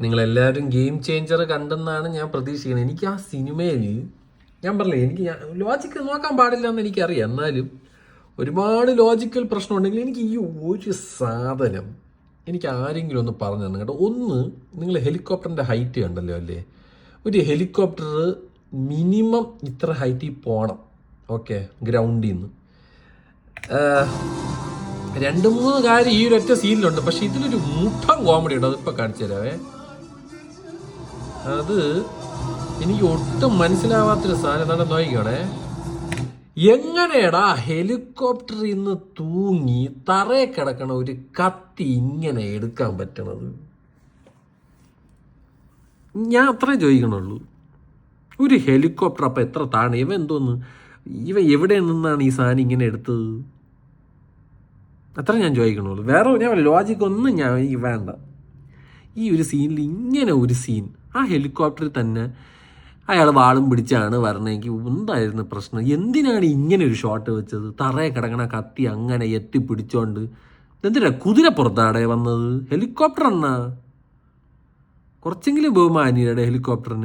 നിങ്ങളെല്ലാവരും game changer കണ്ടെന്നാണ് ഞാൻ പ്രതീക്ഷിക്കുന്നത്. എനിക്ക് ആ സിനിമയിൽ ഞാൻ പറഞ്ഞില്ലേ, എനിക്ക് ലോജിക്ക് നോക്കാൻ പാടില്ല എന്ന് എനിക്കറിയാം. എന്നാലും ഒരുപാട് ലോജിക്കൽ പ്രശ്നമുണ്ടെങ്കിൽ എനിക്ക് ഈ ഒരു സാധനം എനിക്ക് ആരെങ്കിലും ഒന്ന് പറഞ്ഞു തന്നെ കേട്ടോ. ഒന്ന്, നിങ്ങൾ ഹെലികോപ്റ്ററിൻ്റെ ഹൈറ്റ് കണ്ടല്ലോ അല്ലേ? ഒരു ഹെലികോപ്റ്റർ മിനിമം ഇത്ര ഹൈറ്റിൽ പോകണം. ഓക്കെ, ഗ്രൗണ്ടിൽ നിന്ന് 2-3 കാര്യം ഈ ഒരു ഒറ്റ സീനിലുണ്ട്. പക്ഷെ ഇതിലൊരു മുട്ടം കോമഡി ഉണ്ട്, അതിപ്പോൾ കാണിച്ചു തരാവേ. അത് എനിക്ക് ഒട്ടും മനസ്സിലാവാത്തൊരു സാധനം തന്നെ. നോക്കിക്കോണേ, എങ്ങനെയാടാ ഹെലികോപ്റ്ററിൽ നിന്ന് തൂങ്ങി തറയെ കിടക്കണ ഒരു കത്തി ഇങ്ങനെ എടുക്കാൻ പറ്റണത്? ഞാൻ അത്രേ ചോദിക്കണുള്ളൂ. ഒരു ഹെലികോപ്റ്റർ അപ്പം എത്ര താണ? ഇവ എന്തോന്ന്, ഇവ എവിടെ നിന്നാണ് ഈ സാധനം ഇങ്ങനെ എടുത്തത്? അത്ര ഞാൻ ചോദിക്കണുള്ളൂ. വേറെ ഞാൻ ലോജിക്കൊന്നും ഞാൻ എനിക്ക് വേണ്ട. ഈ ഒരു സീനിൽ ഇങ്ങനെ ഒരു സീൻ, ആ ഹെലികോപ്റ്ററിൽ തന്നെ അയാൾ വാളും പിടിച്ചാണ് വരണമെങ്കിൽ എന്തായിരുന്നു പ്രശ്നം? എന്തിനാണ് ഇങ്ങനെ ഒരു ഷോട്ട് വെച്ചത്? തറയെ കിടക്കണ കത്തി അങ്ങനെ എത്തിപ്പിടിച്ചോണ്ട് എന്തിനാ കുതിരപ്പുറത്താടെ വന്നത്? ഹെലികോപ്റ്റർ എന്നാ കുറച്ചെങ്കിലും ബഹുമാനിയുടെ ഹെലികോപ്റ്ററിന്.